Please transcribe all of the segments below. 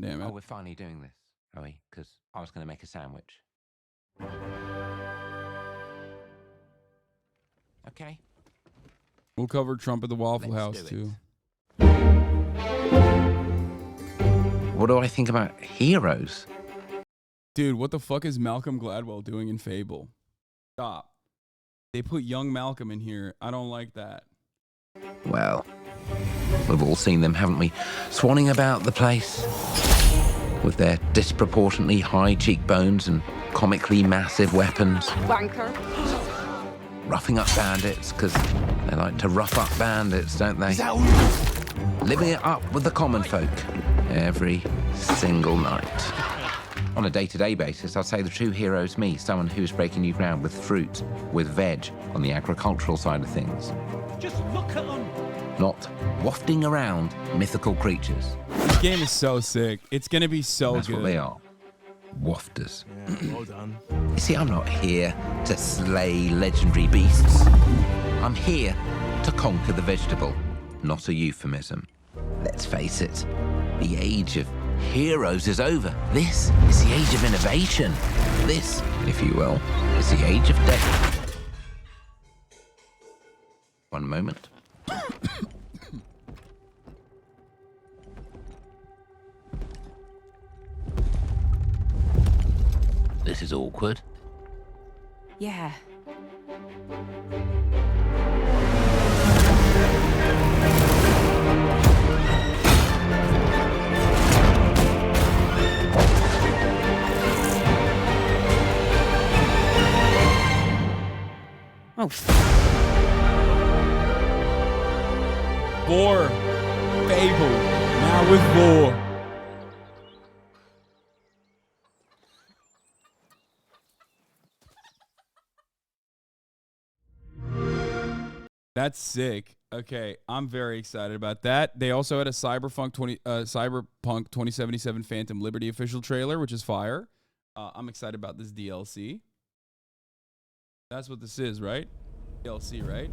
Damn it. Oh, we're finally doing this, are we? Because I was going to make a sandwich. Okay. We'll cover Trump at the Waffle Let's House, do too. What do I think about heroes? Dude, what the fuck is Malcolm Gladwell doing in Fable? Stop. They put young Malcolm in here. I don't like that. Well, we've all seen them, haven't we? Swanning about the place with their disproportionately high cheekbones and comically massive weapons. Wanker. Roughing up bandits, because they like to rough up bandits, don't they? Living it up with the common folk every single night. On a day-to-day basis, I'd say the true hero is me, someone who's breaking new ground with fruit, with veg, on the agricultural side of things. Just look at them. Not wafting around mythical creatures. This game is so sick. It's going to be so That's good. what they are. Wafters. Yeah, well done. You see, I'm not here to slay legendary beasts. I'm here to conquer the vegetable, not a euphemism. Let's face it, the age of heroes is over. This is the age of innovation. This, if you will, is the age of death. One moment. This is awkward. Yeah. Oh. Vor. Fable. Now with Vor. That's sick. Okay, I'm very excited about that. They also had a Cyberpunk 2077 Phantom Liberty official trailer, which is fire. I'm excited about this DLC. That's what this is, right? DLC, right?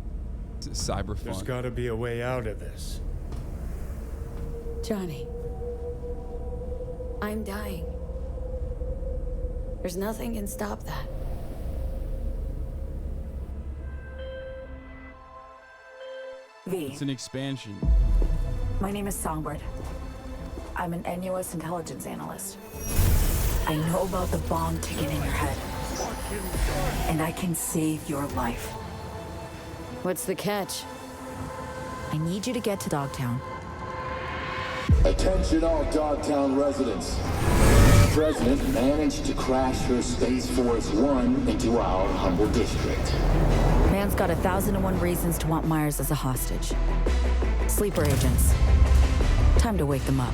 It's Cyberpunk. There's gotta be a way out of this. Johnny, I'm dying. There's nothing can stop that. V. It's an expansion. My name is Songbird. I'm an NUS intelligence analyst. I know about the bomb ticking in your head. And I can save your life. What's the catch? I need you to get to Dogtown. Attention all Dogtown residents. President managed to crash her Space Force One into our humble district. Man's got 1,001 reasons to want Myers as a hostage. Sleeper agents. Time to wake them up.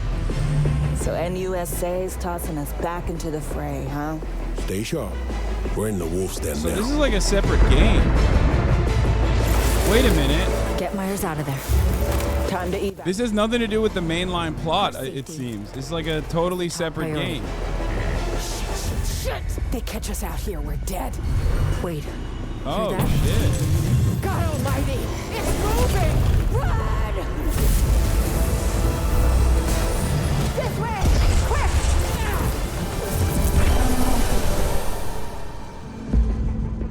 So NUSA's tossing us back into the fray, huh? Stay sharp. We're in the wolf's den So now. this is like a separate game. Wait a minute. Get Myers out of there. Time to evac. This has nothing to do with the mainline plot, it seems. It's like a totally separate priority. game. Shit! They catch us out here, we're dead. Wait. Oh, that? shit. God almighty! It's moving! Run! This way! Quick!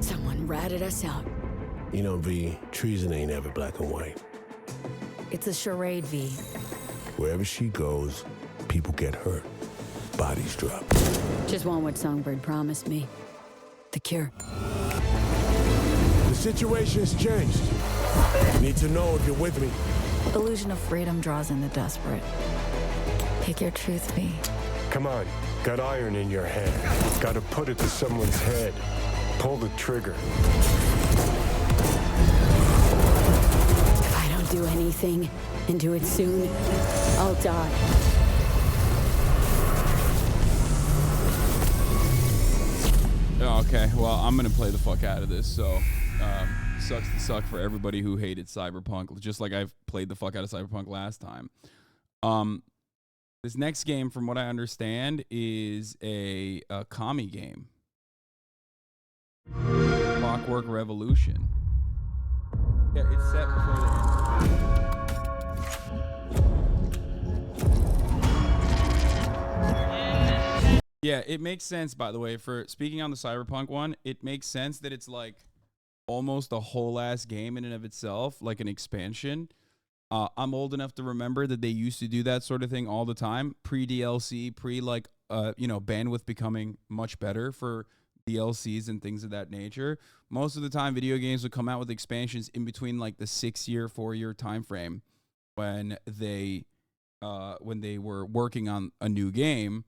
Someone ratted us out. You know, V, treason ain't ever black and white. It's a charade, V. Wherever she goes, people get hurt. Bodies drop. Just want what Songbird promised me. The cure. The situation's changed. Need to know if you're with me. Illusion of freedom draws in the desperate. Pick your truth, V. Come on, got iron in your hand. Gotta put it to someone's head. Pull the trigger. If I don't do anything, and do it soon, I'll die. Oh, okay, well, I'm going to play the fuck out of this, so sucks to suck for everybody who hated Cyberpunk, just like I've played the fuck out of Cyberpunk last time. This next game, from what I understand, is a commie game. Clockwork Revolution. Yeah, it's set before the end. Yeah, it makes sense, by the way, for speaking on the Cyberpunk one, it makes sense that it's like almost a whole ass game in and of itself, like an expansion. I'm old enough to remember that they used to do that sort of thing all the time, pre-DLC, pre-like, bandwidth becoming much better for DLCs and things of that nature. Most of the time, video games would come out with expansions in between like the 6-year, 4-year time frame when they were working on a new game.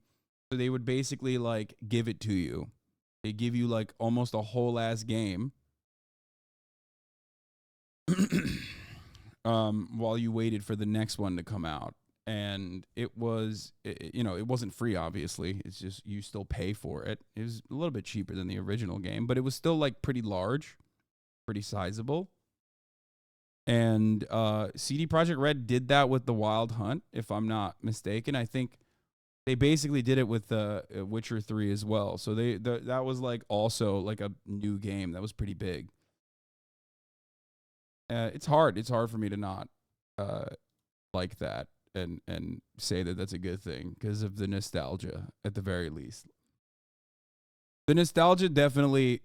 So they would basically like give it to you. They give you like almost a whole ass game. While you waited for the next one to come out. And it was, it wasn't free, obviously. It's just you still pay for it. It was a little bit cheaper than the original game, but it was still like pretty large, pretty sizable. And CD Projekt Red did that with the Wild Hunt, if I'm not mistaken. I think they basically did it with Witcher 3 as well. So that was like also like a new game that was pretty big. It's hard for me to not like that and say that that's a good thing because of the nostalgia at the very least. The nostalgia definitely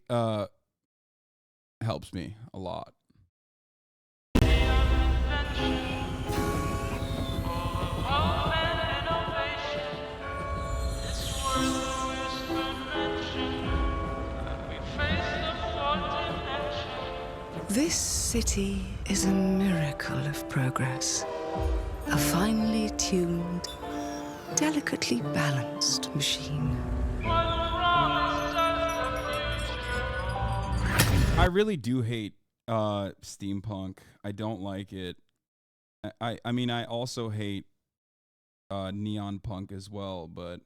helps me a lot. This city is a miracle of progress. A finely tuned, delicately balanced machine. I really do hate steampunk. I don't like it. I mean, I also hate neon punk as well, but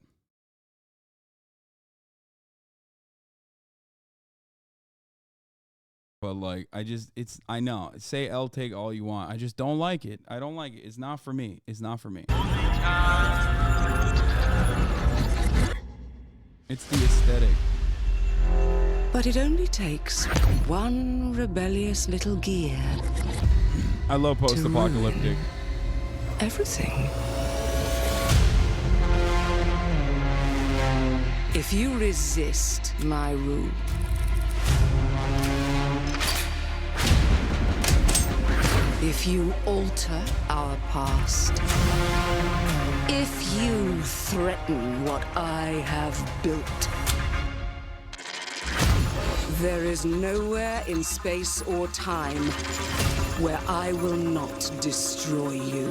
like, I know. Say L take all you want. I just don't like it. I don't like it. It's not for me. It's not for me. It's the aesthetic. But it only takes one rebellious little gear. I love post-apocalyptic. Everything. If you resist my rule, if you alter our past, if you threaten what I have built, there is nowhere in space or time where I will not destroy you.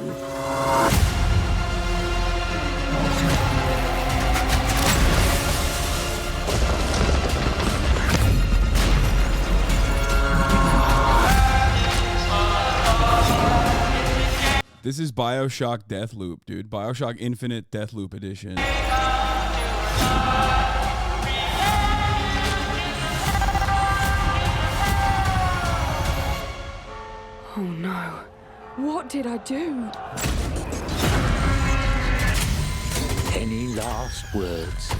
This is BioShock Deathloop, dude. BioShock Infinite Deathloop Edition. Oh no. What did I do? Any last words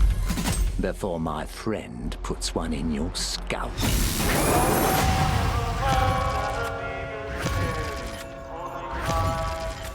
before my friend puts one in your scalp?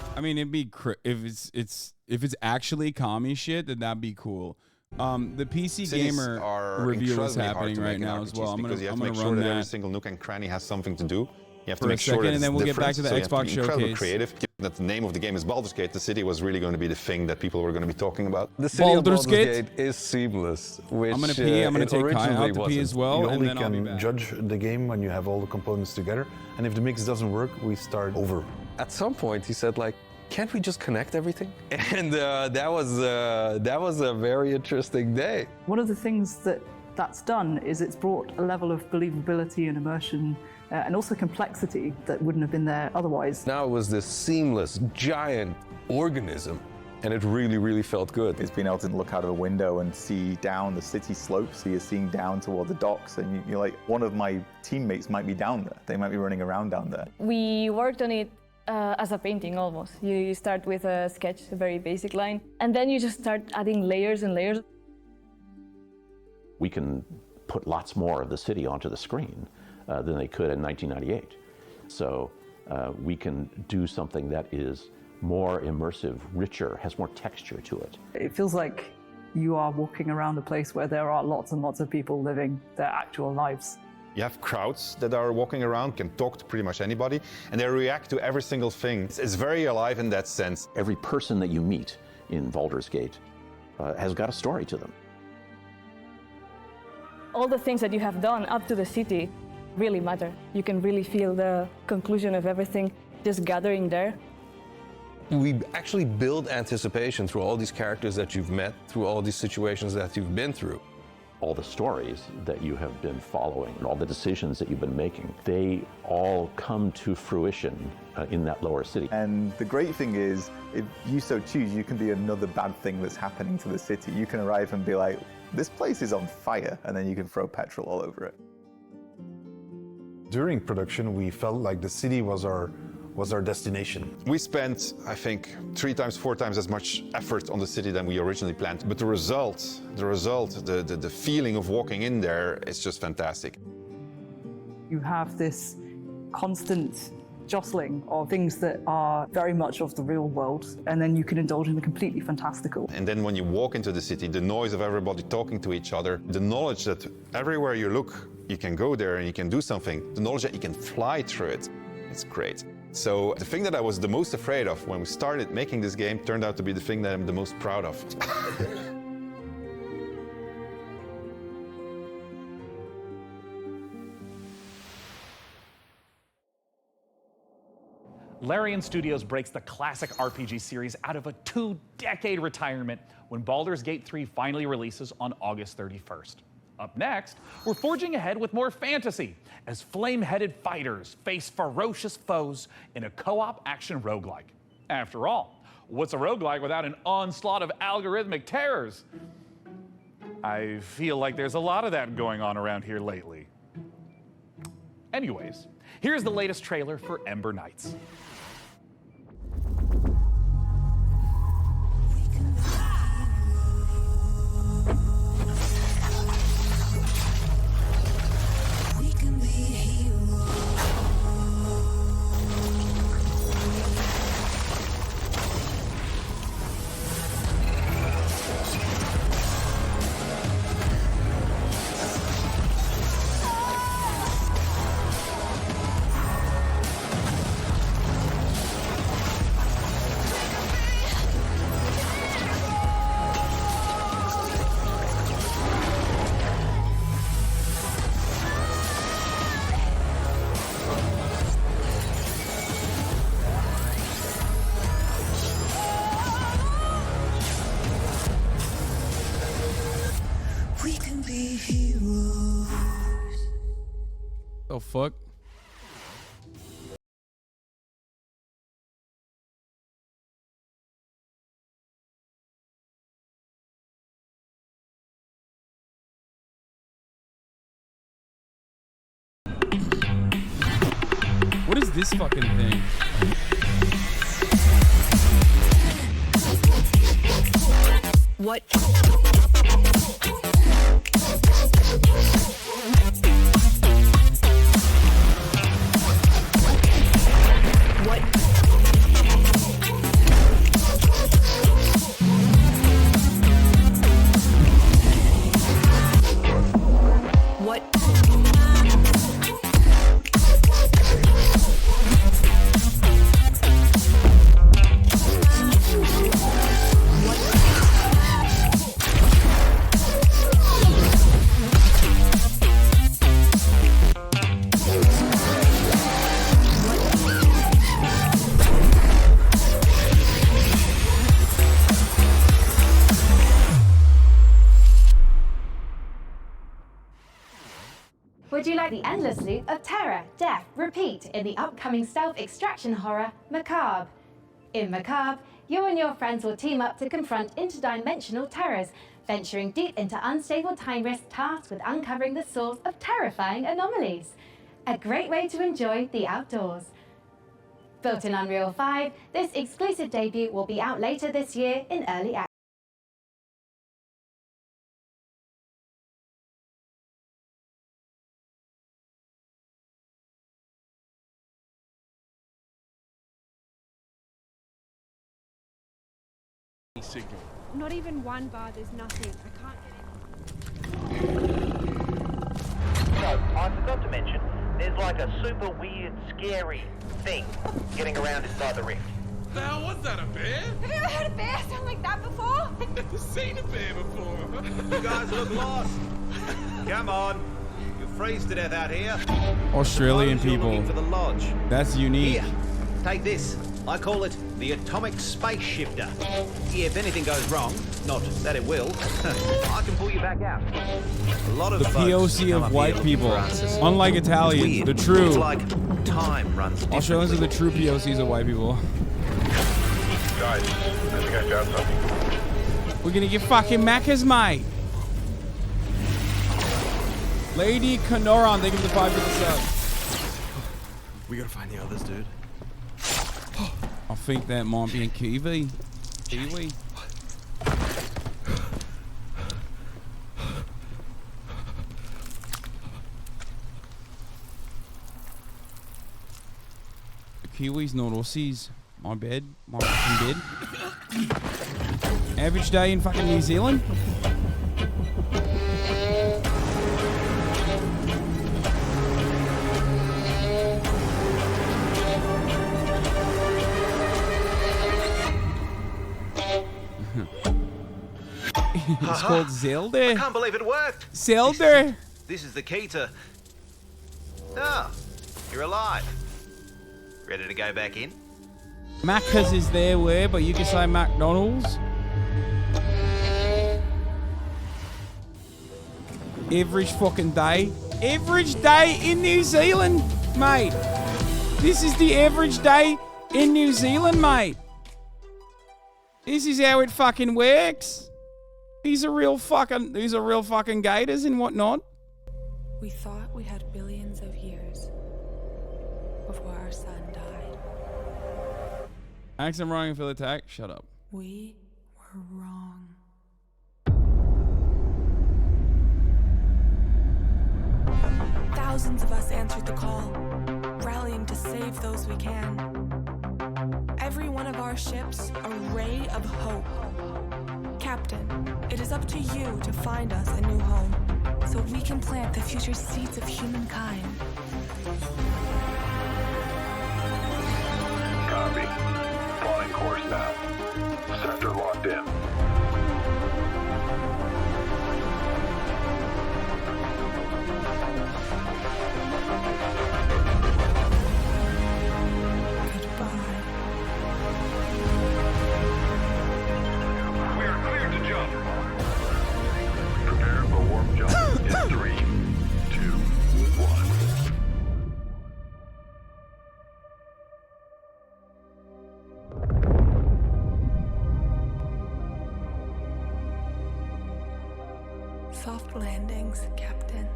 I mean, it'd be if it's actually commie shit, then that'd be cool. The PC Gamer review is happening right now as well. I'm gonna make sure run that every that single nook and cranny has something to do. You have to for a make sure second, that and then we'll get back to the Xbox incredibly showcase. creative. Given that the name of the game is Baldur's Gate, the city was really going to be the thing that people were going to be talking about. The city of Baldur's Gate is seamless, which I'm gonna pee. I'm gonna take Kai out to pee as well, You and only then I'll be can back. judge the game when you have all the components together, and if the mix doesn't work, we start over. At some point, he said, like, can't we just connect everything? And that was a very interesting day. One of the things that's done is it's brought a level of believability and immersion and also complexity that wouldn't have been there otherwise. Now it was this seamless, giant organism, and it really, really felt good. It's being able to look out of a window and see down the city slope, so you're seeing down toward the docks, and you're like, one of my teammates might be down there. They might be running around down there. We worked on it as a painting almost. You start with a sketch, a very basic line, and then you just start adding layers and layers. We can put lots more of the city onto the screen than they could in 1998. So we can do something that is more immersive, richer, has more texture to it. It feels like you are walking around a place where there are lots and lots of people living their actual lives. You have crowds that are walking around, can talk to pretty much anybody, and they react to every single thing. It's very alive in that sense. Every person that you meet in Baldur's Gate has got a story to them. All the things that you have done up to the city really matter. You can really feel the conclusion of everything just gathering there. We actually build anticipation through all these characters that you've met, through all these situations that you've been through. All the stories that you have been following and all the decisions that you've been making, they all come to fruition in that lower city. And the great thing is, if you so choose, you can be another bad thing that's happening to the city. You can arrive and be like, this place is on fire, and then you can throw petrol all over it. During production, we felt like the city was our destination. We spent, I think, 3 times, 4 times as much effort on the city than we originally planned. But the feeling of walking in there is just fantastic. You have this constant jostling of things that are very much of the real world, and then you can indulge in the completely fantastical. And then when you walk into the city, the noise of everybody talking to each other, the knowledge that everywhere you look, you can go there and you can do something, the knowledge that you can fly through it, it's great. So the thing that I was the most afraid of when we started making this game turned out to be the thing that I'm the most proud of. Larian Studios breaks the classic RPG series out of a 2-decade retirement when Baldur's Gate 3 finally releases on August 31st. Up next, we're forging ahead with more fantasy as flame-headed fighters face ferocious foes in a co-op action roguelike. After all, what's a roguelike without an onslaught of algorithmic terrors? I feel like there's a lot of that going on around here lately. Anyways, here's the latest trailer for Ember Knights. The fuck? What is this fucking thing? What? Would you like the endless loop of terror, death, repeat in the upcoming stealth extraction horror, Macabre? In Macabre, you and your friends will team up to confront interdimensional terrors, venturing deep into unstable time risk tasked with uncovering the source of terrifying anomalies. A great way to enjoy the outdoors. Built in Unreal 5, this exclusive debut will be out later this year in early access. Signal. Not even one bar, there's nothing. I can't get in. So, I forgot to mention, there's like a super weird, scary thing getting around inside the rift. The hell was that, a bear? Have you ever heard a bear sound like that before? I've never seen a bear before. You guys look lost. Come on. You'll freeze to death out here. Australian Suppose you're people. looking for the lodge. That's unique. Here, take this. I call it the atomic space shifter. If anything goes wrong, not that it will, I can pull you back out. A lot of The folks POC come of up white here people. for answers. Unlike It's Italians, weird. the true. It's like time runs differently. Australians are the true POCs of white people. Guys, I think I found something. We're gonna get fucking Macca's, mate. Lady Kanoran, thank you for the 5 sub. We gotta find the others, dude. I think that might be a kiwi. Kiwi. The Kiwis, not Aussies. My bad. My fucking bed. Average day in fucking New Zealand. It's called Zelda. I can't believe it worked. Zelda. This is the key to... Ah, you're alive. Ready to go back in? Macca's is their way, but you can say McDonald's. Average fucking day. Average day in New Zealand, mate. This is the average day in New Zealand, mate. This is how it fucking works. These are real fucking gators and whatnot. We thought we had billions of years before our son died. Accent wrong and field attack. Shut up. We were wrong. Thousands of us answered the call, rallying to save those we can. Every one of our ships a ray of hope. Captain, it is up to you to find us a new home, so we can plant the future seeds of humankind. Copy. Plotting course now. Sector locked in. We are cleared to jump. Prepare for warp jump in 3, 2, 1. Soft landings, Captain.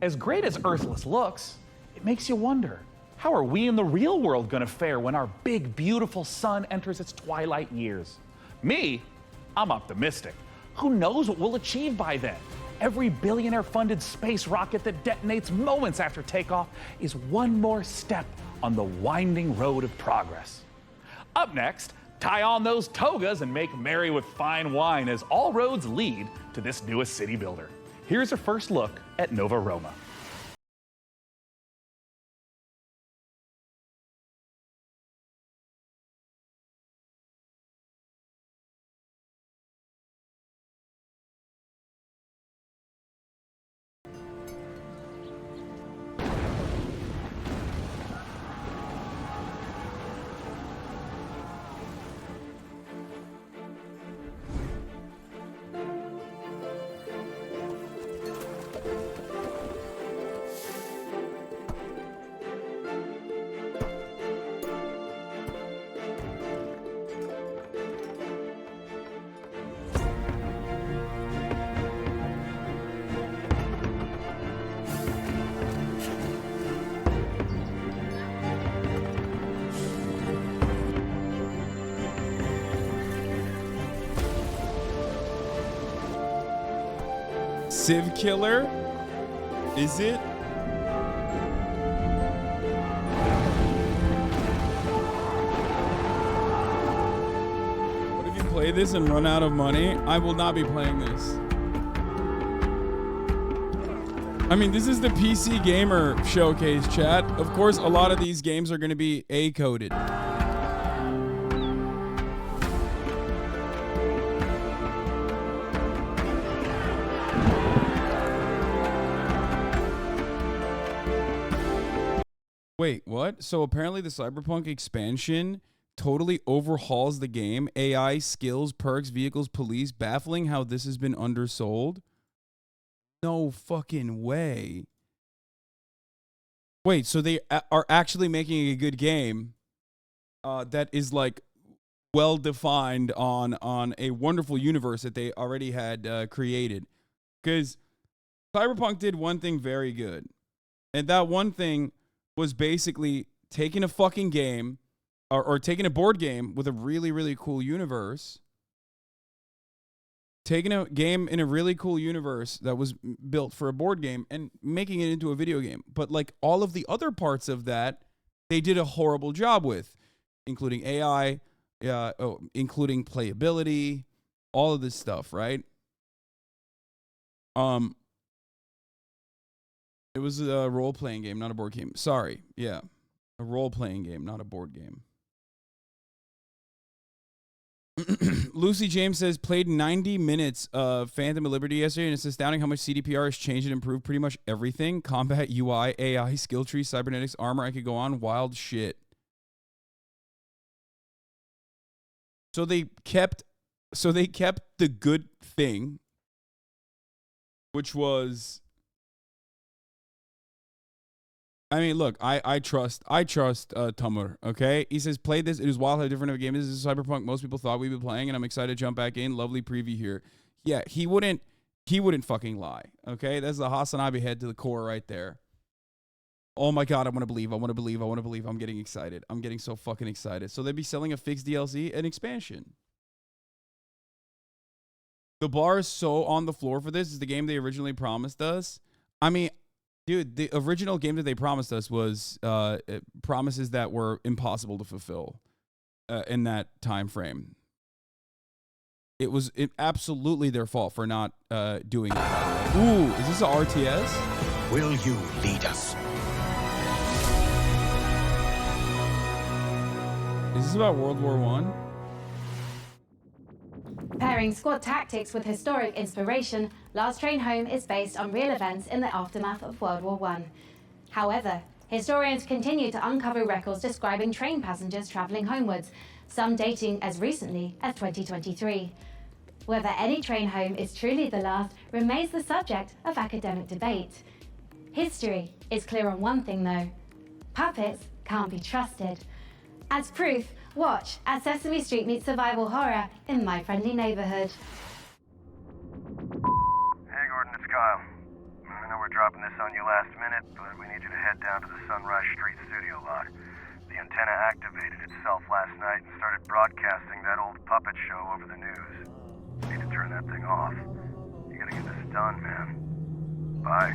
As great as Earthless looks, it makes you wonder, how are we in the real world gonna fare when our big, beautiful sun enters its twilight years? Me, I'm optimistic. Who knows what we'll achieve by then? Every billionaire-funded space rocket that detonates moments after takeoff is one more step on the winding road of progress. Up next, tie on those togas and make merry with fine wine as all roads lead to this newest city builder. Here's a first look at Nova Roma. Civ Killer. Is it? What if you play this and run out of money? I will not be playing this. I mean, this is the PC Gamer Showcase, chat. Of course, a lot of these games are going to be A-coded. Wait, what? So apparently the Cyberpunk expansion totally overhauls the game. AI, skills, perks, vehicles, police. Baffling how this has been undersold. No fucking way. Wait, so they are actually making a good game that is like well defined on a wonderful universe that they already had created. Because Cyberpunk did one thing very good. And that one thing was basically taking a fucking game or taking a board game with a really, really cool universe. Taking a game in a really cool universe that was built for a board game and making it into a video game. But like all of the other parts of that, they did a horrible job with, including AI, including playability, all of this stuff, right? It was a role-playing game, not a board game. Sorry, yeah. A role-playing game, not a board game. Lucy James says, played 90 minutes of Phantom of Liberty yesterday, and it's astounding how much CDPR has changed and improved pretty much everything. Combat, UI, AI, skill tree, cybernetics, armor, I could go on. Wild shit. So they kept the good thing, which was... I mean, look, I trust Tumur, okay? He says, played this. It is wild how different of a game this is. Cyberpunk most people thought we'd be playing, and I'm excited to jump back in. Lovely preview here. Yeah, he wouldn't fucking lie, okay? That's the HasanAbi head to the core right there. Oh my God, I want to believe. I'm getting excited. I'm getting so fucking excited. So they'd be selling a fixed DLC and expansion. The bar is so on the floor for this. Is the game they originally promised us. I mean... Dude, the original game that they promised us was promises that were impossible to fulfill in that time frame. It was absolutely their fault for not doing it. Ooh, is this a RTS? Will you lead us? Is this about World War I? Pairing squad tactics with historic inspiration, Last Train Home is based on real events in the aftermath of World War I. However, historians continue to uncover records describing train passengers travelling homewards, some dating as recently as 2023. Whether any train home is truly the last remains the subject of academic debate. History is clear on one thing though: puppets can't be trusted. As proof, watch as Sesame Street meets survival horror in My Friendly Neighborhood. Hey Gordon, it's Kyle. I know we're dropping this on you last minute, but we need you to head down to the Sunrise Street studio lot. The antenna activated itself last night and started broadcasting that old puppet show over the news. Need to turn that thing off. You gotta get this done, man. Bye.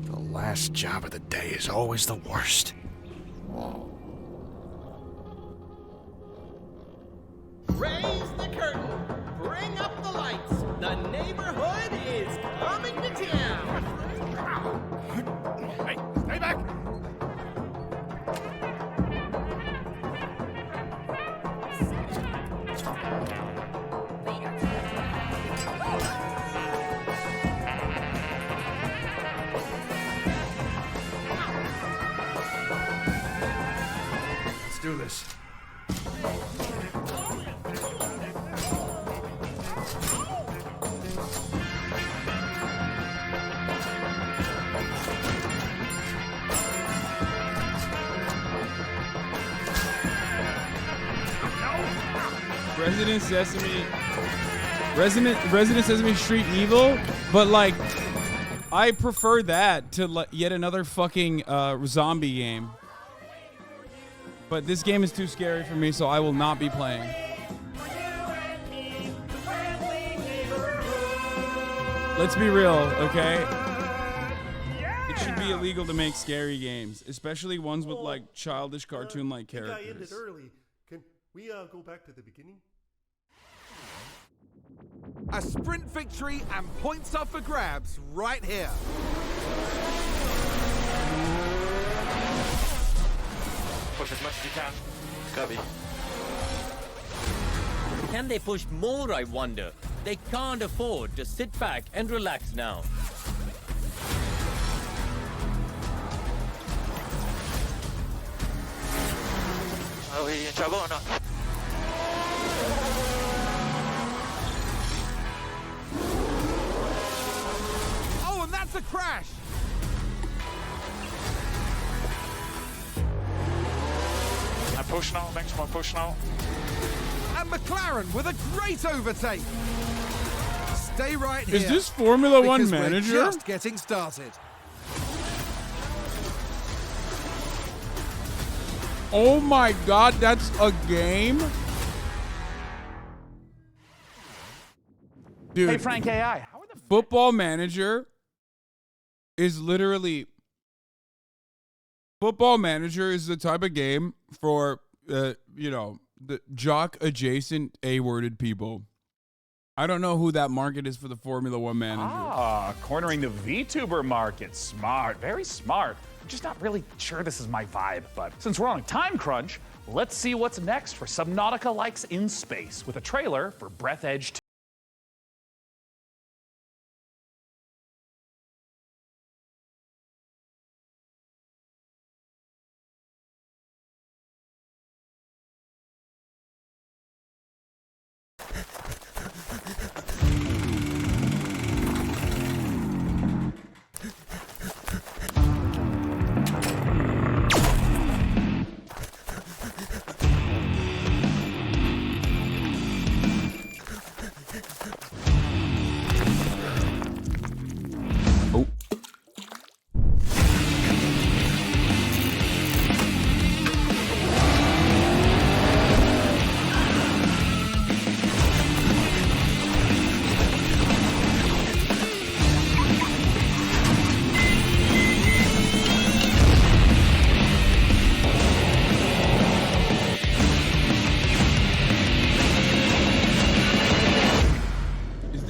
The last job of the day is always the worst. Raise the curtain. Bring up the lights. The neighborhood is coming to town. Hey, stay back! Let's do this. Resident Sesame Street Evil, but like, I prefer that to yet another fucking zombie game. But this game is too scary for me, so I will not be playing. Let's be real, okay? It should be illegal to make scary games, especially ones with like childish cartoon-like characters. I ended early. Can we go back to the beginning? A sprint victory and points up for grabs right here. Push as much as you can. Copy. Can they push more, I wonder? They can't afford to sit back and relax now. Are we in trouble or not? Oh, and that's a crash! I push now, thanks for my push now. And McLaren with a great overtake. Stay right here. Is this Formula One because manager? We're just getting started. Oh my god, that's a game? Dude. Hey, Frank AI. Football Manager is literally... Football Manager is the type of game for, you know, the jock-adjacent A-worded people. I don't know who that market is for the Formula One Manager. Ah, cornering the VTuber market. Smart, very smart. I'm just not really sure this is my vibe, but since we're on a time crunch, let's see what's next for Subnautica Likes in Space with a trailer for Breath Edge 2.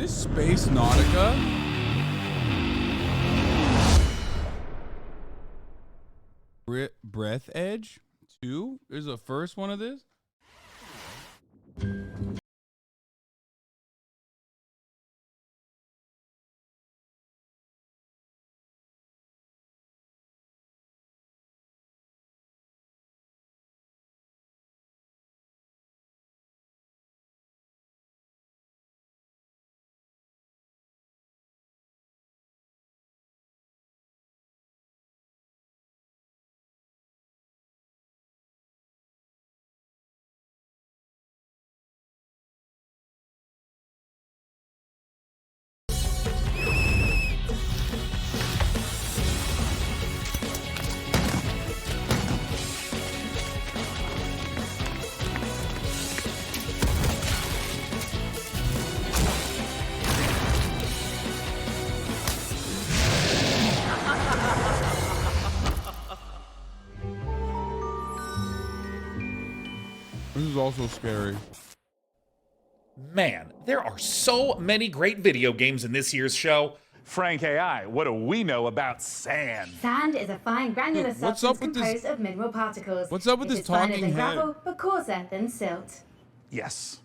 Space Nautica? Breath Edge 2 is the first one of this? This is also scary. Man, there are so many great video games in this year's show. Frank AI, what do we know about sand? Sand is a fine granular What's up substance with this- composed of mineral particles. What's up with It this is finer talking than head? gravel, but coarser than silt. Yes.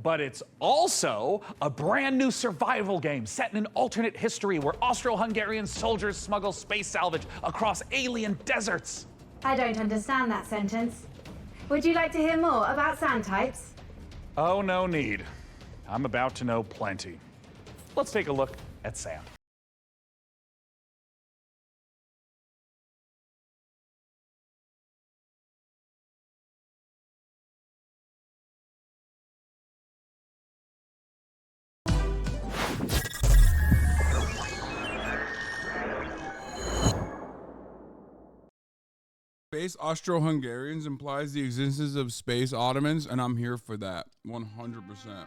But it's also a brand new survival game set in an alternate history where Austro-Hungarian soldiers smuggle space salvage across alien deserts. I don't understand that sentence. Would you like to hear more about sand types? Oh, no need. I'm about to know plenty. Let's take a look at sand. Space Austro-Hungarians implies the existence of space Ottomans, and I'm here for that, 100%.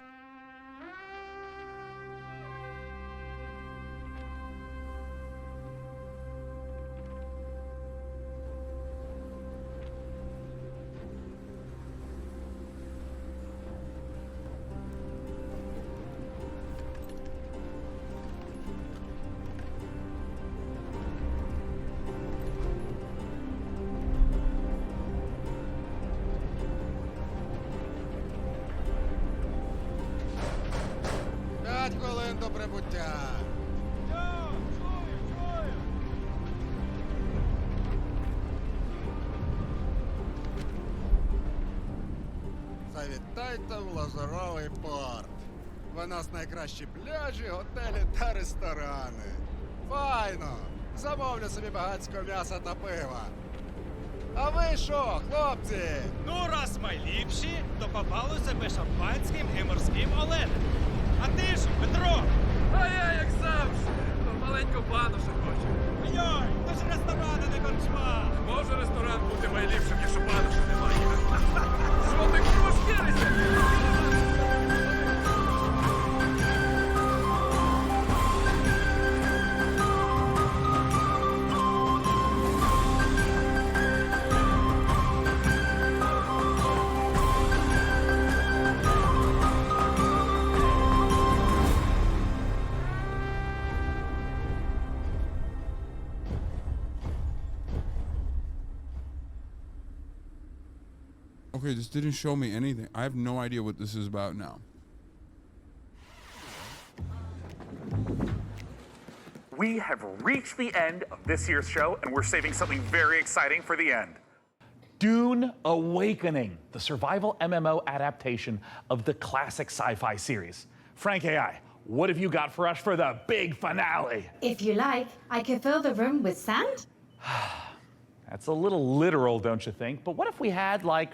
Завітайте в Лазуровий порт. У нас найкращі пляжі, готелі та ресторани. Файно! Замовлю собі багатського м'яса та пива. А ви що, хлопці? Ну, раз ми ліпші, то попали себе шампанським і морським оленем. А ти ж, Петро? А я, як завжди, маленьку банушу хочу. Йой, то ж ресторани не корчма. Може ресторан бути найліпшим, якщо банушу немає. Що ти кошкірися? Okay, this didn't show me anything. I have no idea what this is about now. We have reached the end of this year's show, and we're saving something very exciting for the end. Dune Awakening, the survival MMO adaptation of the classic sci-fi series. Frank AI, what have you got for us for the big finale? If you like, I could fill the room with sand. That's a little literal, don't you think? But what if we had, like,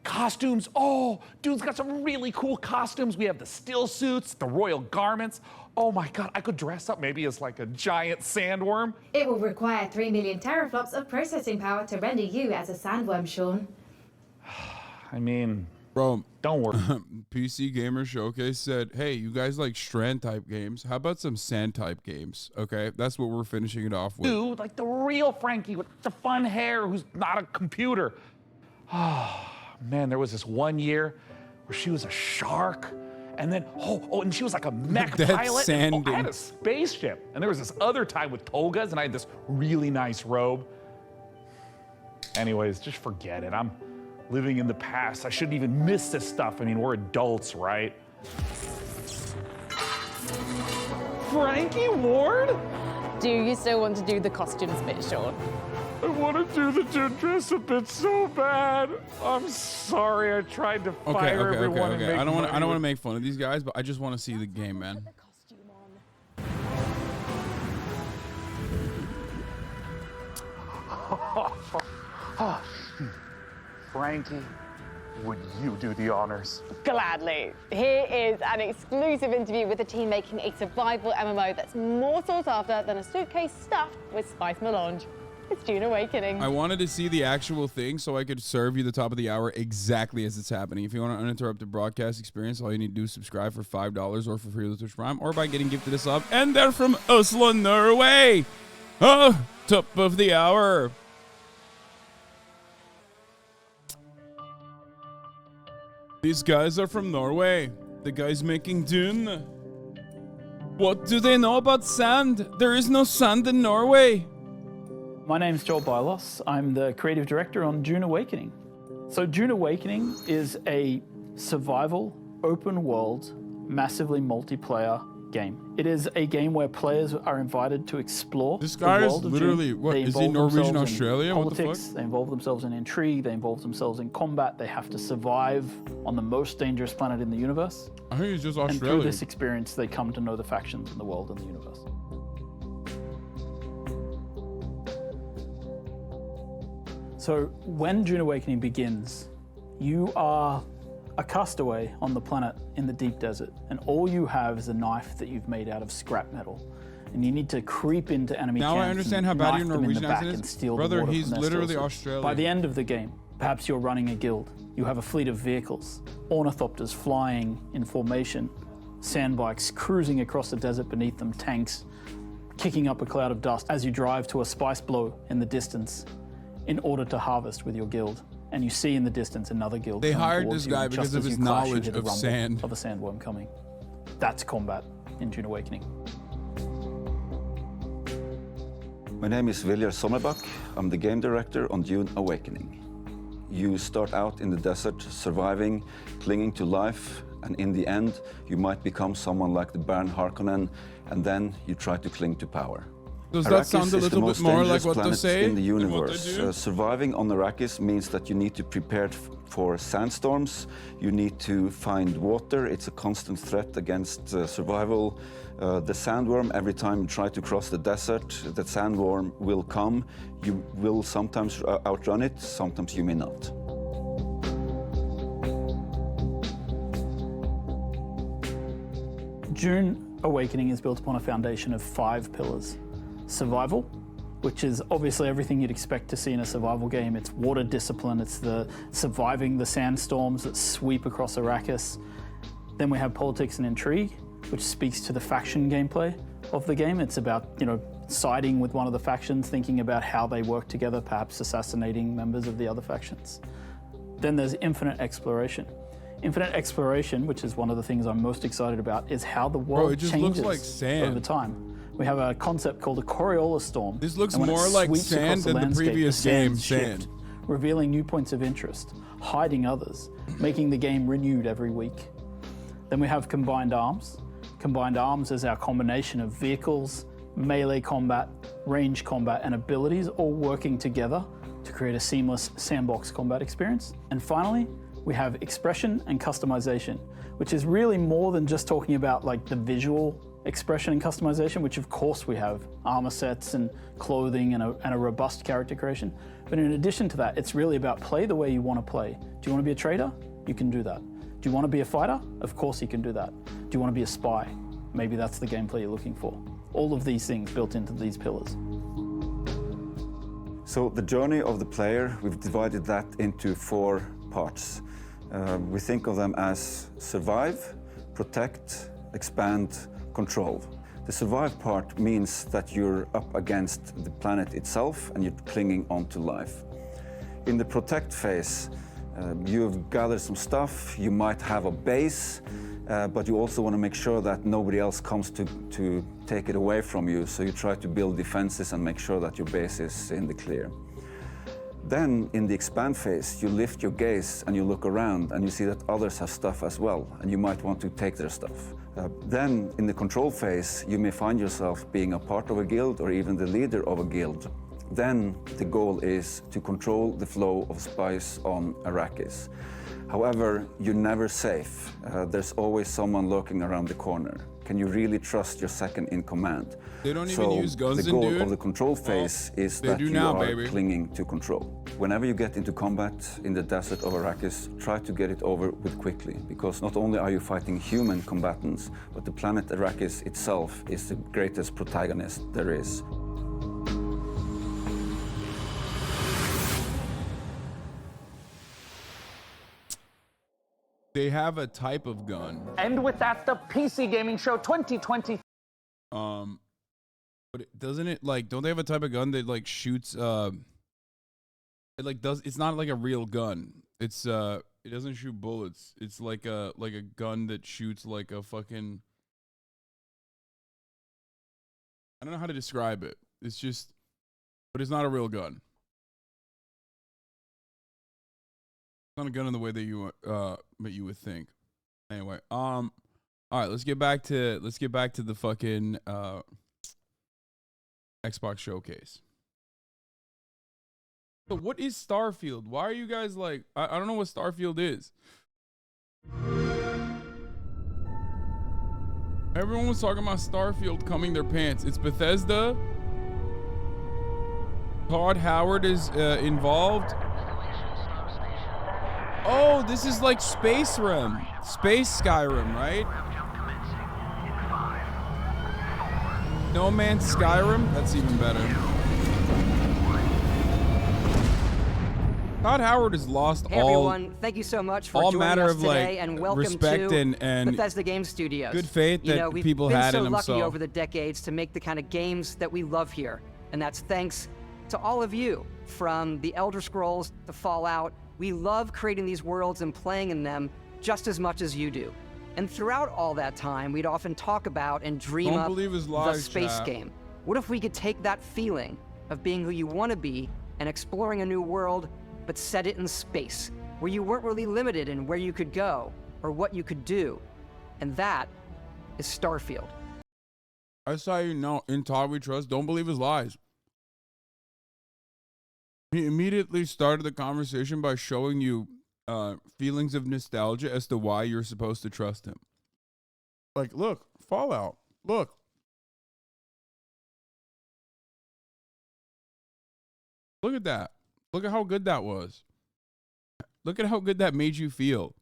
costumes? Oh, Dune's got some really cool costumes. We have the still suits, the royal garments. Oh my God, I could dress up maybe as like a giant sandworm. It will require 3 million teraflops of processing power to render you as a sandworm, Sean. I mean, bro, don't worry. PC Gamer Showcase said, hey, you guys like Strand type games. How about some sand type games? Okay, that's what we're finishing it off with. Dude, like the real Frankie with the fun hair who's not a computer. Oh, man, there was this one year where she was a shark. And then, and she was like a mech pilot. And, I had a spaceship. And there was this other time with togas, and I had this really nice robe. Anyways, just forget it. I'm living in the past. I shouldn't even miss this stuff. I mean, we're adults, right? Frankie Ward? Do you still want to do the costumes bit, Sean? I want to do the Dune dress up bit so bad. I'm sorry. I tried to fire everyone and make I don't want to make fun of these guys, but I just want to see the game, man. Frankie, would you do the honors? Gladly. Here is an exclusive interview with the team making a survival MMO that's more sought after than a suitcase stuffed with spice melange. It's Dune Awakening. I wanted to see the actual thing so I could serve you the top of the hour exactly as it's happening. If you want an uninterrupted broadcast experience, all you need to do is subscribe for $5 or for free with Twitch Prime, or by getting gifted a sub. And they're from Oslo, Norway. Oh, top of the hour. These guys are from Norway. The guys making Dune. What do they know about sand? There is no sand in Norway. My name's Joel Bylos. I'm the creative director on Dune Awakening. So Dune Awakening is a survival, open world, massively multiplayer game. It is a game where players are invited to explore this guy the is world of literally, Dune. what, They is he involve Norwegian themselves in Australia? What the politics, fuck? they involve themselves in intrigue, they involve themselves in combat, they have to survive on the most dangerous planet in the universe. I think he's just And Australian. through this experience, they come to know the factions in the world and the universe. So when Dune Awakening begins, you are a castaway on the planet in the deep desert, and all you have is a knife that you've made out of scrap metal. And you need to creep into enemy Now camps I understand and how bad knife your them in the Norwegian back accent and is. steal Brother, the water he's from their literally still Australian. By the end of the game, perhaps you're running a guild. You have a fleet of vehicles, ornithopters flying in formation, sandbikes cruising across the desert beneath them, tanks kicking up a cloud of dust as you drive to a spice blow in the distance in order to harvest with your guild. And you see in the distance another guild. They coming hired towards this you guy just because of as his you crash, you knowledge hear the of rumble sand. of a sandworm coming. That's combat in Dune Awakening. My name is Viljar Sommerbakk. I'm the game director on Dune Awakening. You start out in the desert, surviving, clinging to life, and in the end, you might become someone like the Baron Harkonnen, and then you try to cling to power. Does that sound a little bit more like what they say in the than what they universe. do? Surviving on Arrakis means that you need to prepare for sandstorms. You need to find water. It's a constant threat against survival. The sandworm, every time you try to cross the desert, the sandworm will come. You will sometimes outrun it, sometimes you may not. Dune Awakening is built upon a foundation of 5 pillars. Survival, which is obviously everything you'd expect to see in a survival game. It's water discipline, it's the surviving the sandstorms that sweep across Arrakis. Then we have politics and intrigue, which speaks to the faction gameplay of the game. It's about, siding with one of the factions, thinking about how they work together, perhaps assassinating members of the other factions. Then there's infinite exploration. Infinite exploration, which is one of the things I'm most excited about, is how the world changes like sand over time. We have a concept called a Coriolis storm. This looks more like sand than the previous game, sand. Revealing new points of interest, hiding others, making the game renewed every week. Then we have combined arms. Combined arms is our combination of vehicles, melee combat, range combat, and abilities all working together to create a seamless sandbox combat experience. And finally, we have expression and customization, which is really more than just talking about like the visual expression and customization, which of course we have armor sets and clothing and a robust character creation. But in addition to that, it's really about play the way you want to play. Do you want to be a trader? You can do that. Do you want to be a fighter? Of course you can do that. Do you want to be a spy? Maybe that's the gameplay you're looking for. All of these things built into these pillars. So the journey of the player, we've divided that into 4 parts. We think of them as survive, protect, expand, control. The survive part means that you're up against the planet itself and you're clinging onto life. In the protect phase, you've gathered some stuff, you might have a base, but you also want to make sure that nobody else comes to take it away from you, so you try to build defenses and make sure that your base is in the clear. Then, in the expand phase, you lift your gaze and you look around and you see that others have stuff as well, and you might want to take their stuff. Then, in the control phase, you may find yourself being a part of a guild or even the leader of a guild. Then, the goal is to control the flow of spice on Arrakis. However, you're never safe. There's always someone lurking around the corner. Can you really trust your second in command? They don't even use guns the in goal Dune? of the control phase is that you now, are baby. clinging to control. Whenever you get into combat in the desert of Arrakis, try to get it over with quickly, because not only are you fighting human combatants, but the planet Arrakis itself is the greatest protagonist there is. They have a type of gun. And with that, the PC Gaming Show 2020. But doesn't it like? Don't they have a type of gun that like shoots? It like does. It's not like a real gun. It's It doesn't shoot bullets. It's like a gun that shoots like a fucking. I don't know how to describe it. It's just, but it's not a real gun. It's not a gun in the way that you would think. Anyway, all right, let's get back to the fucking Xbox showcase. So what is Starfield? Why are you guys like, I don't know what Starfield is. Everyone was talking about Starfield coming their pants. It's Bethesda. Todd Howard is involved. Oh, this is like Space Rim. Space Skyrim, right? No Man's Skyrim? That's even better. Todd Howard has lost hey all everyone, thank you so much for joining us today, and welcome respect to and Bethesda Game Studios. good faith that we've people been had in so lucky themselves. over the decades to make the kind of games that we love here, and that's thanks to all of you. From the Elder Scrolls to Fallout, we love creating these worlds and playing in them just as much as you do. And throughout all that time, we'd often talk about and dream Don't up believe his the lies, space chat. game. What if we could take that feeling of being who you want to be and exploring a new world, but set it in space, where you weren't really limited in where you could go or what you could do? And that is Starfield. That's how you know in Todd we trust. Don't believe his lies. He immediately started the conversation by showing you feelings of nostalgia as to why you're supposed to trust him. Like, look, Fallout. Look. Look at that. Look at how good that was. Look at how good that made you feel.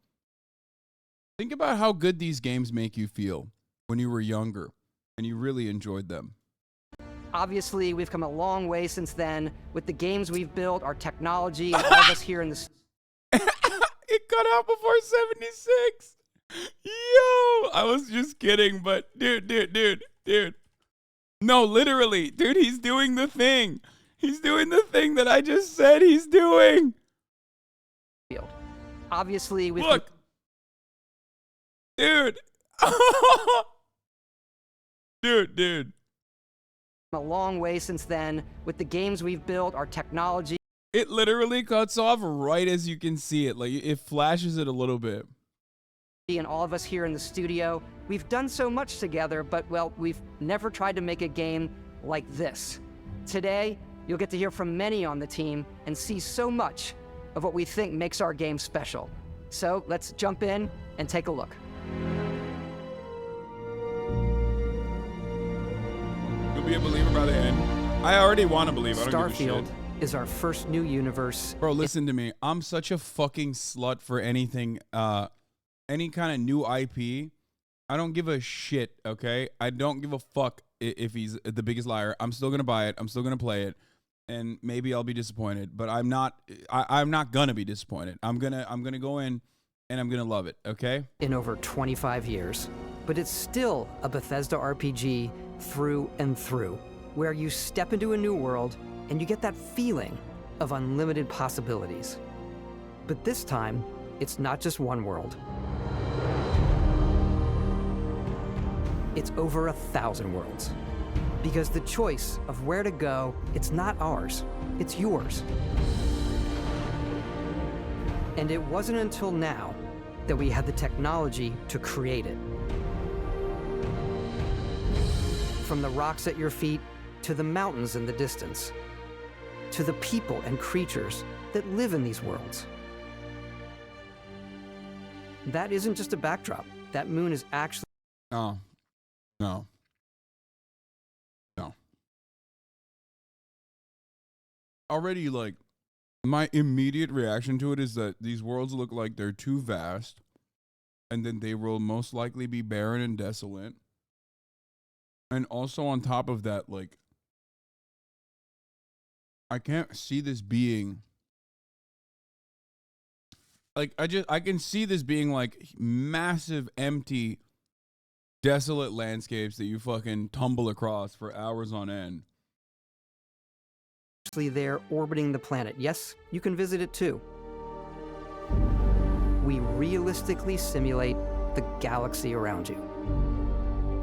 Think about how good these games make you feel when you were younger and you really enjoyed them. Obviously, we've come a long way since then with the games we've built, our technology, and all of us here in the... It cut out before 76. Yo, I was just kidding, but dude. No, literally, dude, he's doing the thing. He's doing the thing that I just said he's doing. Obviously, we've... Look. Dude. Dude. A long way since then with the games we've built, our technology. It literally cuts off right as you can see it. Like, it flashes it a little bit. And all of us here in the studio, we've done so much together, but, well, we've never tried to make a game like this. Today, you'll get to hear from many on the team and see so much of what we think makes our game special. So let's jump in and take a look. You'll be a believer by the end. I already want to believe. I don't give a Starfield shit. is our first new universe. Bro, listen to me. I'm such a fucking slut for anything, any kind of new IP. I don't give a shit, okay? I don't give a fuck if he's the biggest liar. I'm still gonna buy it. I'm still gonna play it, and maybe I'll be disappointed, but I'm not gonna be disappointed. I'm gonna go in and I'm gonna love it, okay? In over 25 years, but it's still a Bethesda RPG through and through, where you step into a new world and you get that feeling of unlimited possibilities. But this time, it's not just one world. It's over 1,000 worlds. Because the choice of where to go, it's not ours, it's yours. And it wasn't until now that we had the technology to create it. From the rocks at your feet, to the mountains in the distance, to the people and creatures that live in these worlds. That isn't just a backdrop. That moon is actually... No. Already, like, my immediate reaction to it is that these worlds look like they're too vast, and then they will most likely be barren and desolate. And also on top of that, like, I can't see this being... Like, I can see this being, like, massive, empty, desolate landscapes that you fucking tumble across for hours on end. there orbiting the planet. Yes, you can visit it too. We realistically simulate the galaxy around you.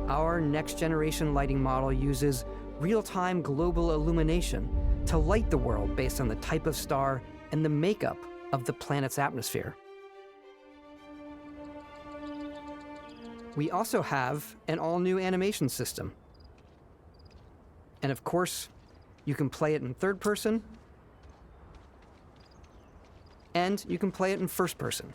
Our next-generation lighting model uses real-time global illumination to light the world based on the type of star and the makeup of the planet's atmosphere. We also have an all-new animation system. And of course, you can play it in third person, and you can play it in first person.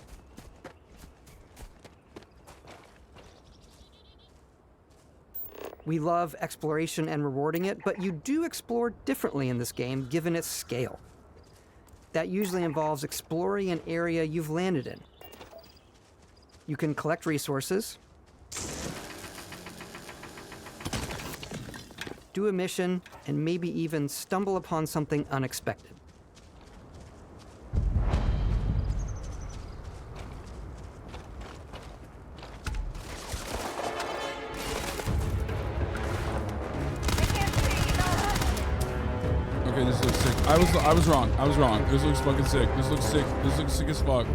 We love exploration and rewarding it, but you do explore differently in this game given its scale. That usually involves exploring an area you've landed in. You can collect resources, do a mission, and maybe even stumble upon something unexpected. Okay, this looks sick. I was wrong. I was wrong. This looks fucking sick. This looks sick. This looks sick as fuck.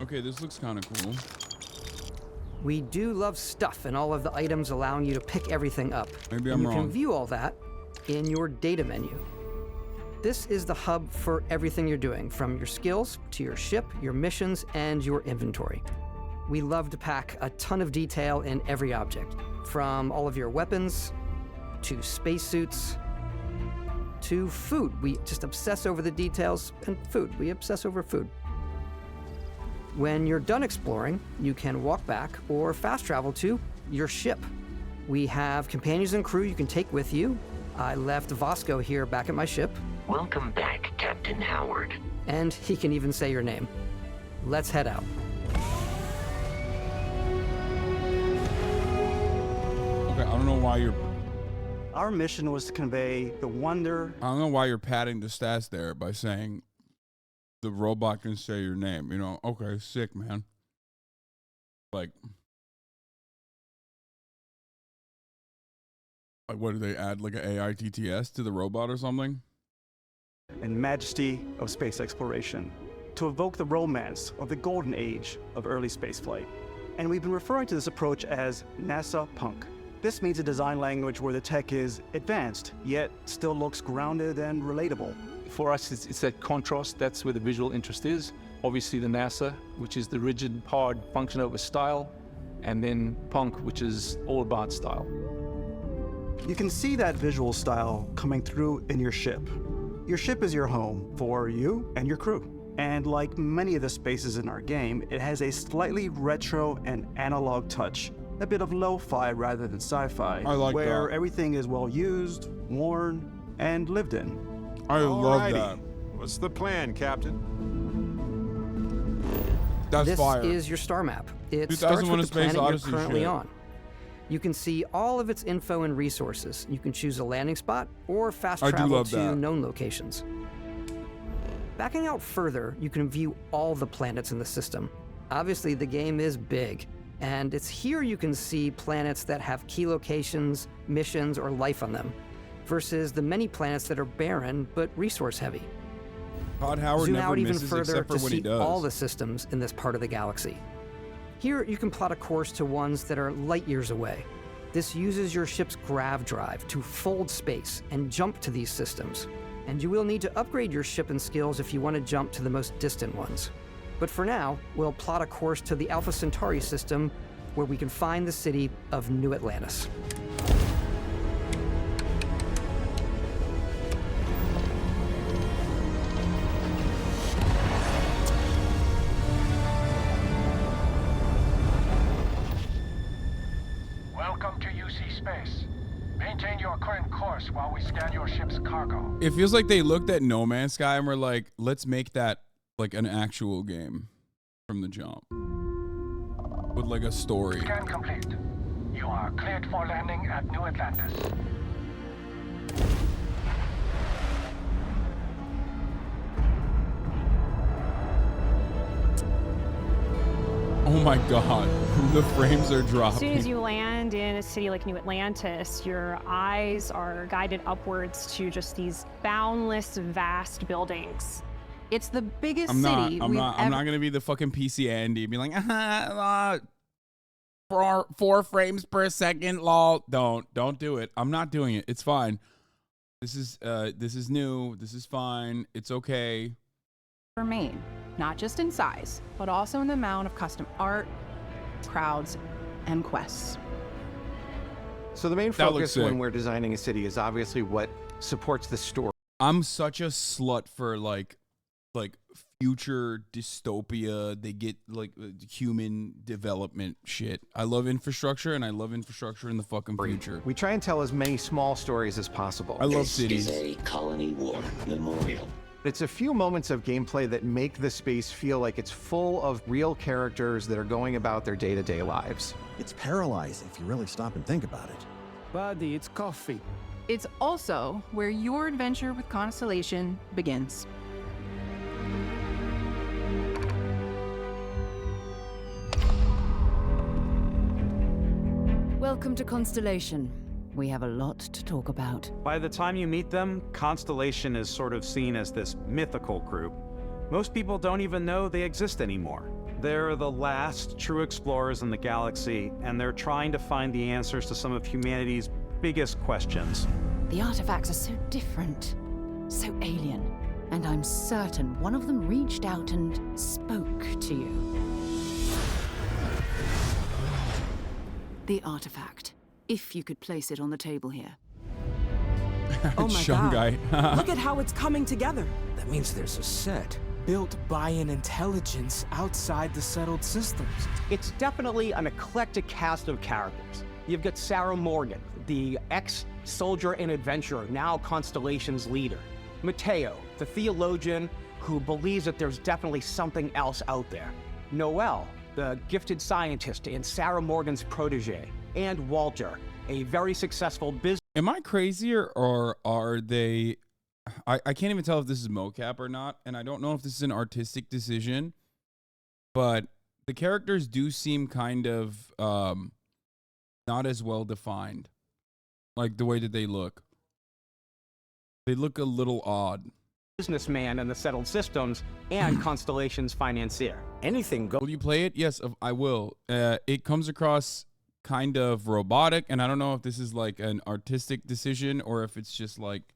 Okay, this looks kind of cool. We do love stuff and all of the items allowing you to pick everything up. Maybe and I'm you wrong. can view all that in your data menu. This is the hub for everything you're doing, from your skills to your ship, your missions, and your inventory. We love to pack a ton of detail in every object, from all of your weapons, to spacesuits, to food. We just obsess over the details, and food. We obsess over food. When you're done exploring, you can walk back or fast travel to your ship. We have companions and crew you can take with you. I left Vasco here back at my ship. Welcome back, Captain Howard. And he can even say your name. Let's head out. Okay, I don't know why you're... Our mission was to convey the wonder... I don't know why you're padding the stats there by saying the robot can say your name. You know, okay, sick, man. Like what do they add, like an AI TTS to the robot or something? and majesty of space exploration, to evoke the romance of the golden age of early spaceflight. And we've been referring to this approach as NASA Punk. This means a design language where the tech is advanced, yet still looks grounded and relatable. For us, it's that contrast. That's where the visual interest is. Obviously the NASA, which is the rigid, hard function over style, and then Punk, which is all about style. You can see that visual style coming through in your ship. Your ship is your home for you and your crew. And like many of the spaces in our game, it has a slightly retro and analog touch, a bit of lo-fi rather than sci-fi, where everything is well used, worn, and lived in. I love that. What's the plan, Captain? That's fire. This is your star map. It starts with the planet you're currently on. You can see all of its info and resources. You can choose a landing spot or fast travel to known locations. Backing out further, you can view all the planets in the system. Obviously, the game is big, and it's here you can see planets that have key locations, missions, or life on them, versus the many planets that are barren but resource-heavy. Todd Howard Zoom never out even misses further except for to when he see does. all the systems in this part of the galaxy. Here, you can plot a course to ones that are light years away. This uses your ship's grav drive to fold space and jump to these systems. And you will need to upgrade your ship and skills if you want to jump to the most distant ones. But for now, we'll plot a course to the Alpha Centauri system, where we can find the city of New Atlantis. Welcome to UC Space. Maintain your current course while we scan your ship's cargo. It feels like they looked at No Man's Sky and were like, let's make that like an actual game from the jump. With like a story. Scan complete. You are cleared for landing at New Atlantis. Oh my god, the frames are dropping. As soon as you land in a city like New Atlantis, your eyes are guided upwards to just these boundless, vast buildings. It's the biggest I'm city not gonna be the fucking PC Andy and be like, 4 frames per second, lol. Don't do it. I'm not doing it. It's fine. This is new. This is fine. It's okay. remain, not just in size, but also in the amount of custom art, crowds, and quests. So the main focus when we're designing a city is obviously what supports the story. I'm such a slut for like future dystopia. They get like human development shit. I love infrastructure, and I love infrastructure in the fucking future. We try and tell as many small stories as possible. I love cities. This is a Colony War memorial. It's a few moments of gameplay that make the space feel like it's full of real characters that are going about their day-to-day lives. It's paralyzing if you really stop and think about it. Buddy, it's coffee. It's also where your adventure with Constellation begins. Welcome to Constellation. We have a lot to talk about. By the time you meet them, Constellation is sort of seen as this mythical group. Most people don't even know they exist anymore. They're the last true explorers in the galaxy, and they're trying to find the answers to some of humanity's biggest questions. The artifacts are so different. So alien. And I'm certain one of them reached out and spoke to you. The artifact. If you could place it on the table here. Oh my Young god. guy. Look at how it's coming together. That means there's a set built by an intelligence outside the settled systems. It's definitely an eclectic cast of characters. You've got Sarah Morgan, the ex-soldier and adventurer, now Constellation's leader. Mateo, the theologian who believes that there's definitely something else out there. Noel, the gifted scientist and Sarah Morgan's protege. And Walter, a very successful business. Am I crazy or are they... I can't even tell if this is mocap or not, and I don't know if this is an artistic decision, but the characters do seem kind of not as well defined, like the way that they look. They look a little odd. Businessman in the settled systems and Constellation's financier. Anything goes. Will you play it? Yes, I will. It comes across kind of robotic, and I don't know if this is like an artistic decision or if it's just like...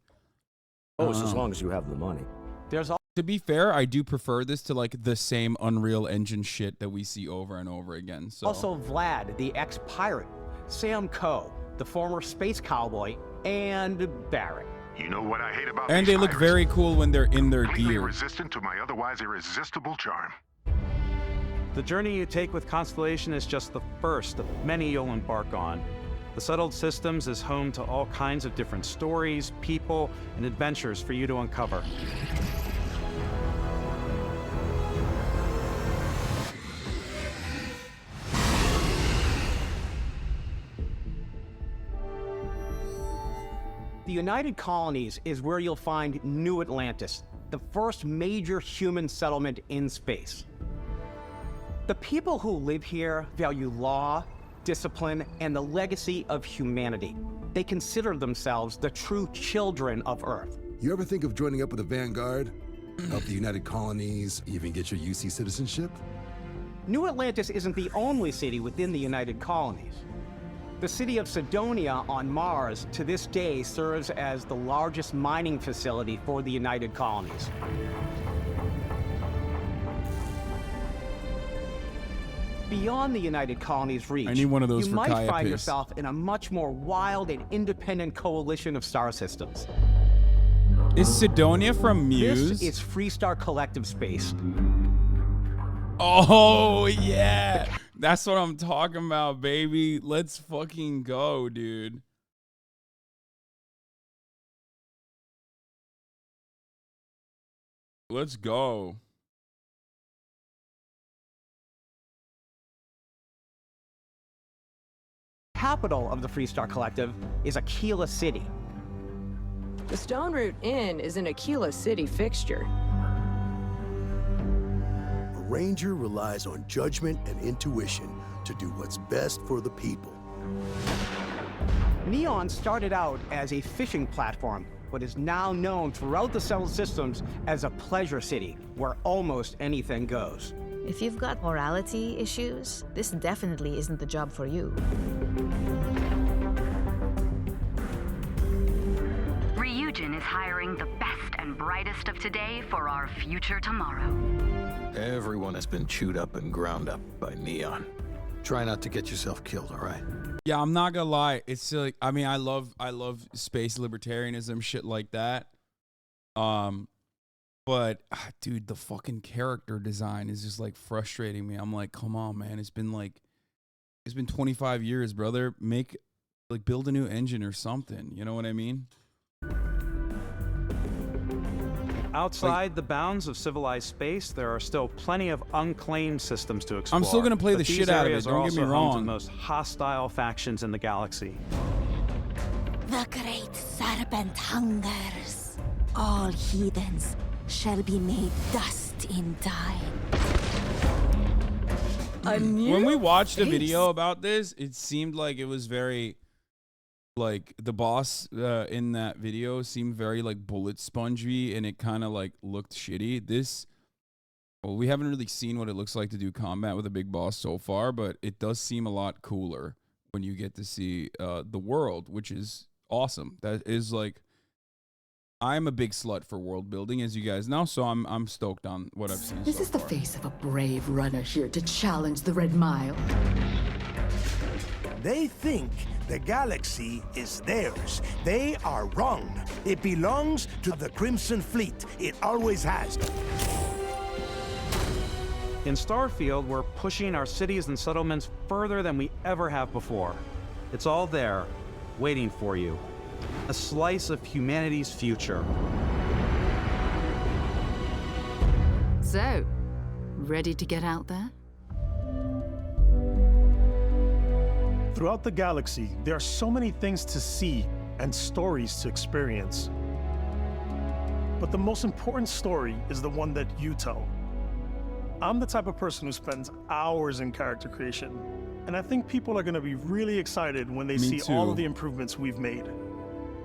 As long as you have the money. To be fair, I do prefer this to like the same Unreal Engine shit that we see over and over again. So Also Vlad, the ex-pirate. Sam Coe, the former space cowboy. And Barrett. You know what I hate about and these they look pirates? very cool when they're in their Completely gear. resistant to my otherwise irresistible charm. The journey you take with Constellation is just the first of many you'll embark on. The Settled Systems is home to all kinds of different stories, people, and adventures for you to uncover. The United Colonies is where you'll find New Atlantis, the first major human settlement in space. The people who live here value law, discipline, and the legacy of humanity. They consider themselves the true children of Earth. You ever think of joining up with the Vanguard? Help the United Colonies, even get your UC citizenship? New Atlantis isn't the only city within the United Colonies. The city of Sidonia on Mars to this day serves as the largest mining facility for the United Colonies. Beyond the United Colonies' reach, I need one of those you for might Kaya find Piss. yourself in a much more wild and independent coalition of star systems. Is Sidonia from Muse? This is Freestar Collective Space. Oh, yeah. That's what I'm talking about, baby. Let's fucking go, dude. Let's go. Capital of the Freestar Collective is Aquila City. The Stone Root Inn is an Aquila City fixture. A ranger relies on judgment and intuition to do what's best for the people. Neon started out as a fishing platform, but is now known throughout the settled systems as a pleasure city, where almost anything goes. If you've got morality issues, this definitely isn't the job for you. Ryujin is hiring the best and brightest of today for our future tomorrow. Everyone has been chewed up and ground up by Neon. Try not to get yourself killed, all right? Yeah, I'm not gonna lie. It's like, I mean, I love space libertarianism, shit like that. But dude, the fucking character design is just like frustrating me. I'm like, come on, man. It's been 25 years, brother. Build a new engine or something. You know what I mean? Outside the bounds of civilized space, there are still plenty of unclaimed systems to explore. I'm still gonna play but the these shit out of it, areas are don't get me also home to wrong. the most hostile factions in the galaxy. The great serpent hungers. All heathens shall be made dust in time. When we watched a video about this, it seemed like it was very, like, the boss in that video seemed very like bullet spongy, and it kind of like looked shitty. Well, we haven't really seen what it looks like to do combat with a big boss so far, but it does seem a lot cooler when you get to see the world, which is awesome. That is like, I'm a big slut for world building, as you guys know, so I'm stoked on what I've seen This so is the far. face of a brave runner here to challenge the Red Mile. They think the galaxy is theirs. They are wrong. It belongs to the Crimson Fleet. It always has. In Starfield, we're pushing our cities and settlements further than we ever have before. It's all there, waiting for you. A slice of humanity's future. So, ready to get out there? Throughout the galaxy, there are so many things to see and stories to experience. But the most important story is the one that you tell. I'm the type of person who spends hours in character creation, and I think people are going to be really excited when they see all of the improvements we've made.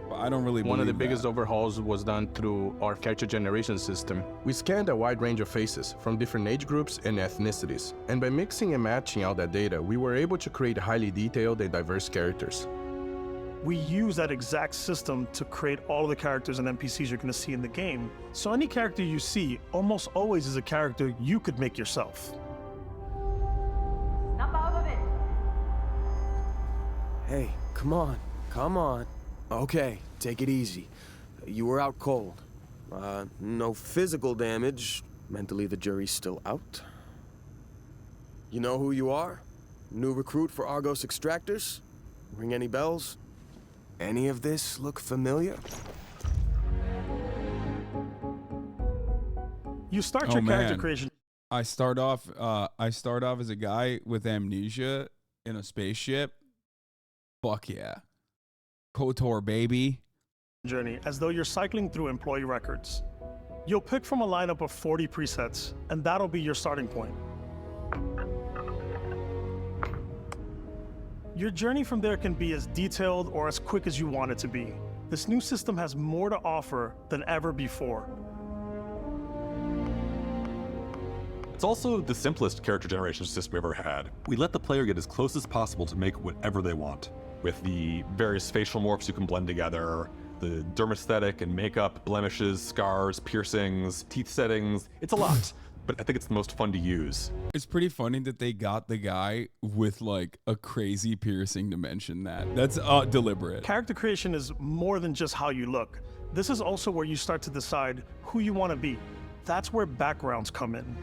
I don't really One of the believe biggest that. overhauls was done through our character generation system. We scanned a wide range of faces from different age groups and ethnicities, and by mixing and matching all that data, we were able to create highly detailed and diverse characters. We use that exact system to create all of the characters and NPCs you're going to see in the game. So any character you see almost always is a character you could make yourself. Snap out of it. Hey, come on, come on. Okay, take it easy. You were out cold. No physical damage. Mentally, the jury's still out. You know who you are? New recruit for Argos Extractors? Ring any bells? Any of this look familiar? You start your character creation. I start off as a guy with amnesia in a spaceship. Fuck yeah. KOTOR, baby. Journey as though you're cycling through employee records. You'll pick from a lineup of 40 presets, and that'll be your starting point. Your journey from there can be as detailed or as quick as you want it to be. This new system has more to offer than ever before. It's also the simplest character generation system we've ever had. We let the player get as close as possible to make whatever they want. With the various facial morphs you can blend together, the dermesthetic and makeup, blemishes, scars, piercings, teeth settings, it's a lot. But I think it's the most fun to use. It's pretty funny that they got the guy with like a crazy piercing to mention that. That's deliberate. Character creation is more than just how you look. This is also where you start to decide who you want to be. That's where backgrounds come in.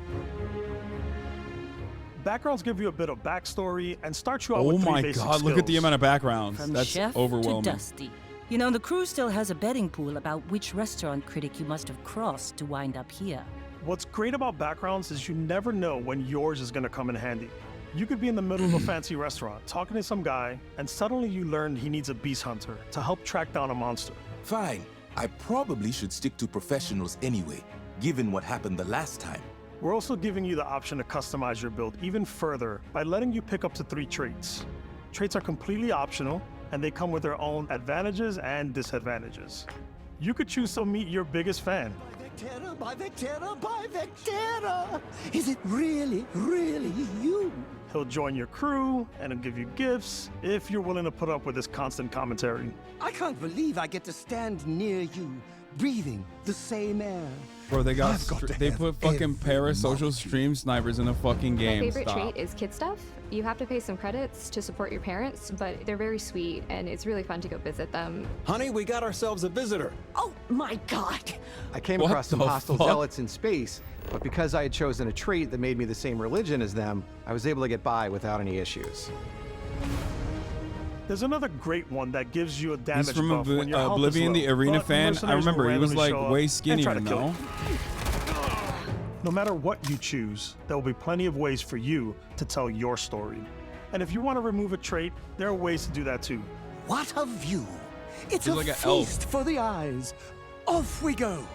Backgrounds give you a bit of backstory and start you out with three basic skills. Look at the amount of backgrounds. From That's chef overwhelming. to dusty. You know, the crew still has a betting pool about which restaurant critic you must have crossed to wind up here. What's great about backgrounds is you never know when yours is going to come in handy. You could be in the middle of a fancy restaurant talking to some guy, and suddenly you learn he needs a beast hunter to help track down a monster. Fine. I probably should stick to professionals anyway, given what happened the last time. We're also giving you the option to customize your build even further by letting you pick up to 3 traits. Traits are completely optional, and they come with their own advantages and disadvantages. You could choose to meet your biggest fan. By Vectera! Is it really, really you? He'll join your crew, and he'll give you gifts if you're willing to put up with his constant commentary. I can't believe I get to stand near you, breathing the same air. Bro, they put fucking parasocial stream snipers in a fucking game. My favorite Stop. trait is kid stuff. You have to pay some credits to support your parents, but they're very sweet, and it's really fun to go visit them. Honey, we got ourselves a visitor. Oh my god! I came What across some the hostile fuck? zealots in space, but because I had chosen a trait that made me the same religion as them, I was able to get by without any issues. There's another great one that gives you a damage He's from buff when your health is Oblivion, low, the arena but fan. I mercenaries will remember he was randomly like show up way and skinnier, try to kill no? you. No matter what you choose, there will be plenty of ways for you to tell your story. And if you want to remove a trait, there are ways to do that too. What a view! It's He's a like an feast for the eyes. Off we go.